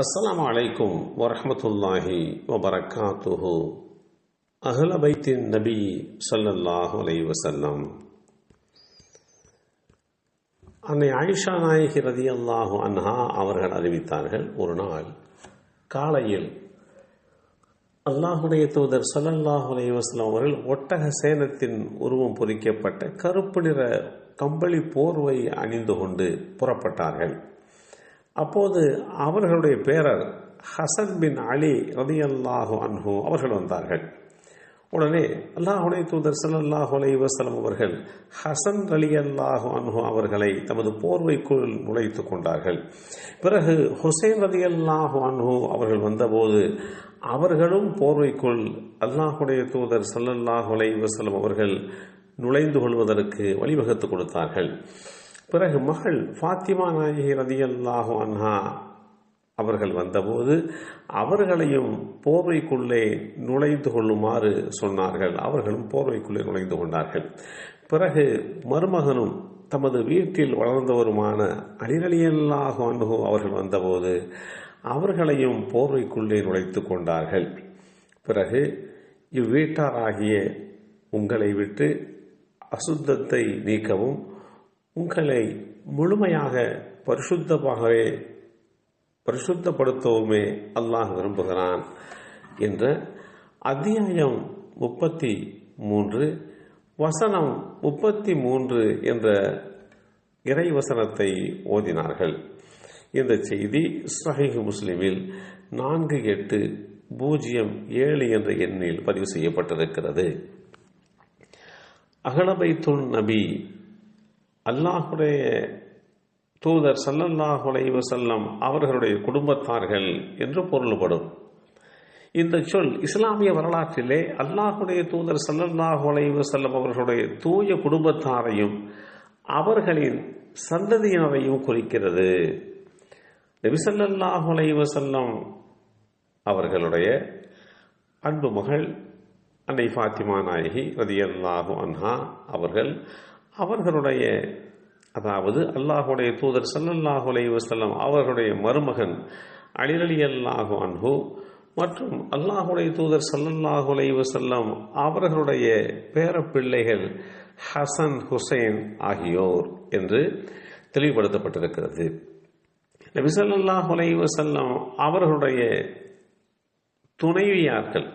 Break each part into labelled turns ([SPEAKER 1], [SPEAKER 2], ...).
[SPEAKER 1] அஸ்ஸலாமு அலைக்கும் வரஹ்மத்துல்லாஹி வபரகாத்துஹு. அஹ்ல பைத்தின் நபி ஸல்லல்லாஹு அலைஹி வஸல்லம். அன்னை ஆயிஷா நாயகி ரலியல்லாஹு அன்ஹா அவர்கள் அறிவித்தார்கள், ஒரு நாள் காலையில் அல்லாஹுடைய தூதர் ஸல்லல்லாஹு அலைஹி வஸல்லம் அவர்கள் ஒட்டக சேனத்தின் உருவம் பொறிக்கப்பட்ட கருப்பு நிற கம்பளி போர்வை அணிந்து கொண்டு புறப்பட்டார்கள். அப்போது அவர்களுடைய பேரர் ஹசன் பின் அலி ரலியல்லாஹு அன்ஹு அவர்கள் வந்தார்கள். உடனே அல்லாஹுடைய தூதர் ஸல்லல்லாஹு அலைஹி வஸல்லம் அவர்கள் ஹசன் ரலியல்லாஹு அன்ஹு அவர்களை தமது போர்வைக்குள் நுழைத்துக் கொண்டார்கள். பிறகு ஹுசைன் ரலியல்லாஹு அன்ஹு அவர்கள் வந்தபோது அவர்களும் போர்வைக்குள் அல்லாஹுடைய தூதர் ஸல்லல்லாஹு அலைஹி வஸல்லம் அவர்கள் நுழைந்து கொள்வதற்கு வழிவகுத்து கொடுத்தார்கள். பிறகு மகள் ஃபாத்திமா நாயகி ரலியல்லாஹு அன்ஹா அவர்கள் வந்தபோது அவர்களையும் போர்வைக்குள்ளே நுழைந்து கொள்ளுமாறு சொன்னார்கள். அவர்களும் போர்வைக்குள்ளே நுழைந்து கொண்டார்கள். பிறகு மருமகனும் தமது வீட்டில் வளர்ந்தவருமான அலி ரலியல்லாஹு அன்ஹு அவர்கள் வந்தபோது அவர்களையும் போர்வைக்குள்ளே நுழைத்து கொண்டார்கள். பிறகு இவ்வீட்டாராகிய உங்களை விட்டு அசுத்தத்தை நீக்கவும் உங்களை முழுமையாக பரிசுத்தப்படுத்தவுமே அல்லாஹ் விரும்புகிறான் என்ற அத்தியாயம் 33 வசனம் 33 என்ற இறை வசனத்தை ஓதினார்கள். இந்த செய்தி ஸஹீஹ் முஸ்லிமில் 4807 என்ற எண்ணில் பதிவு செய்யப்பட்டிருக்கிறது. அஹ்ல பைத்துன் நபி அல்லாஹுடைய தூதர் ஸல்லல்லாஹு அலைஹி வஸல்லம் அவர்களுடைய குடும்பத்தார்கள் என்று பொருள்படும். இந்த சொல் இஸ்லாமிய வரலாற்றிலே அல்லாஹுடைய தூதர் ஸல்லல்லாஹு அலைஹி வஸல்லம் அவர்களுடைய தூய குடும்பத்தாரையும் அவர்களின் சந்ததியினரையும் குறிக்கிறது. நபி ஸல்லல்லாஹு அலைஹி வஸல்லம் அவர்களுடைய அன்பு மகள் அன்னை ஃபாத்திமா நாயகி ரலியல்லாஹு அன்ஹா அவர்களுடைய அதாவது அல்லாஹுடைய தூதர் ஸல்லல்லாஹு அலைஹி வஸல்லம் அவர்களுடைய மருமகன் அலி ரலியல்லாஹு அன்ஹு மற்றும் அல்லாஹுடைய தூதர் ஸல்லல்லாஹு அலைஹி வஸல்லம் அவர்களுடைய பேரப்பிள்ளைகள் ஹசன் ஹுசைன் ஆகியோர் என்று தெளிவுபடுத்தப்பட்டிருக்கிறது. நபி ஸல்லல்லாஹு அலைஹி வஸல்லம் அவர்களுடைய துணைவியார்கள்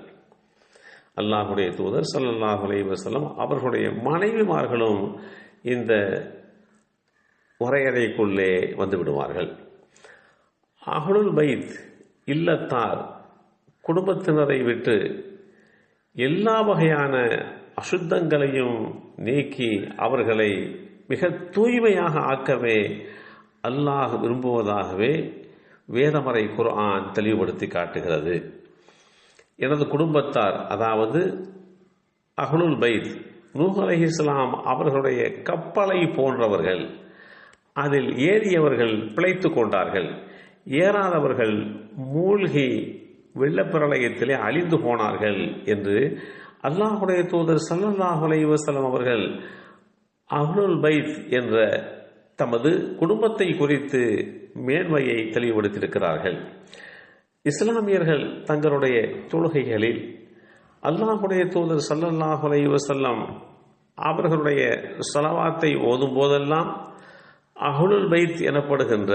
[SPEAKER 1] அல்லாஹுடைய தூதர் ஸல்லல்லாஹு அலைஹி வஸல்லம் அவர்களுடைய மனைவிமார்களும் இந்த வரையறைக்குள்ளே வந்து விடுவார்கள். அஹ்லுல் பைத் இல்லத்தார் குடும்பத்தினரை விட்டு எல்லா வகையான அசுத்தங்களையும் நீக்கி அவர்களை மிக தூய்மையாக ஆக்கவே அல்லாஹ் விரும்புவதாகவே வேதமறை குர்ஆன் தெளிவுபடுத்தி காட்டுகிறது. எனது குடும்பத்தார் அதாவது அஹ்லுல் பைத் நூஹ் அலைஹிஸ்ஸலாம் அவர்களுடைய கப்பலை போன்றவர்கள். அதில் ஏறியவர்கள் பிழைத்து கொண்டார்கள், ஏறாதவர்கள் மூழ்கி வெள்ளப்பிரளயத்திலே அழிந்து போனார்கள் என்று அல்லாஹுடைய தூதர் ஸல்லல்லாஹு அலைஹி வஸல்லம் அவர்கள் அஹ்லுல் பைத் என்ற தமது குடும்பத்தை குறித்து மேன்மையை தெளிவுபடுத்தியிருக்கிறார்கள். இஸ்லாமியர்கள் தங்களுடைய தொழுகைகளில் அல்லாஹுடைய தூதர் ஸல்லல்லாஹு அலைஹி வஸல்லம் அவர்களுடைய ஸலவாத்தை ஓதும் போதெல்லாம் அஹ்லுல் பைத் எனப்படுகின்ற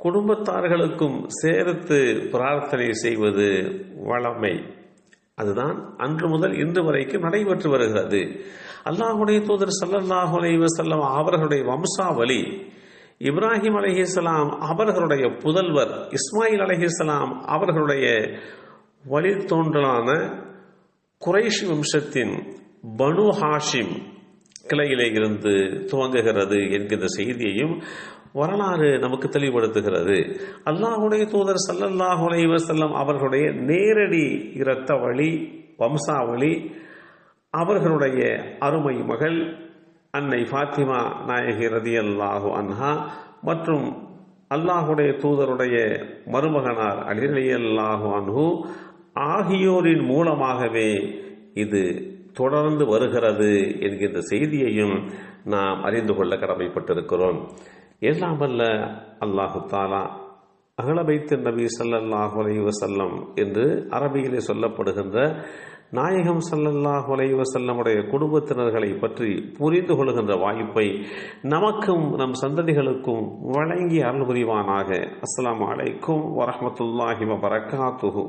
[SPEAKER 1] குடும்பத்தார்களுக்கும் சேர்த்து பிரார்த்தனை செய்வது வழமை. அதுதான் அன்று முதல் இன்று வரைக்கும் நடைபெற்று வருகிறது. அல்லாஹுடைய தூதர் ஸல்லல்லாஹு அலைஹி வஸல்லம் அவர்களுடைய வம்சாவளி இப்ராஹிம் அலைஹிஸ்ஸலாம் அவர்களுடைய புதல்வர் இஸ்மாயில் அலைஹிஸ்ஸலாம் அவர்களுடைய வழித்தோன்றலான குறைஷ் வம்சத்தின் பனு ஹாஷிம் கிளையிலே இருந்து துவங்குகிறது என்கின்ற செய்தியையும் வரலாறு நமக்கு தெளிவுபடுத்துகிறது. அல்லாஹுடைய தூதர் ஸல்லல்லாஹு அலைஹி வஸல்லம் அவர்களுடைய நேரடி இரத்த வழி வம்சாவளி அவர்களுடைய அருமை மகள் அன்னை ஃபாத்திமா நாயகி ரலியல்லாஹு அன்ஹா மற்றும் அல்லாஹுடைய தூதருடைய மருமகனார் அலி ரலியல்லாஹு அன்ஹு ஆகியோரின் மூலமாகவே இது தொடர்ந்து வருகிறது என்கின்ற செய்தியையும் நாம் அறிந்து கொள்ள கடமைப்பட்டிருக்கிறோம். எல்லாம் வல்ல அல்லாஹு தஆலா அஹ்லபைத் நபி ஸல்லல்லாஹு அலைஹி வஸல்லம் என்று அரபியிலே சொல்லப்படுகின்ற நாயகம் ஸல்லல்லாஹு அலைஹி வஸல்லமுடைய குடும்பத்தினர்களை பற்றி புரிந்து கொள்கின்ற வாய்ப்பை நமக்கும் நம் சந்ததிகளுக்கும் வழங்கி அருள் புரிவானாக. அஸ்ஸலாமு அலைக்கும் வரஹ்மத்துல்லாஹி வபரகாத்துஹு.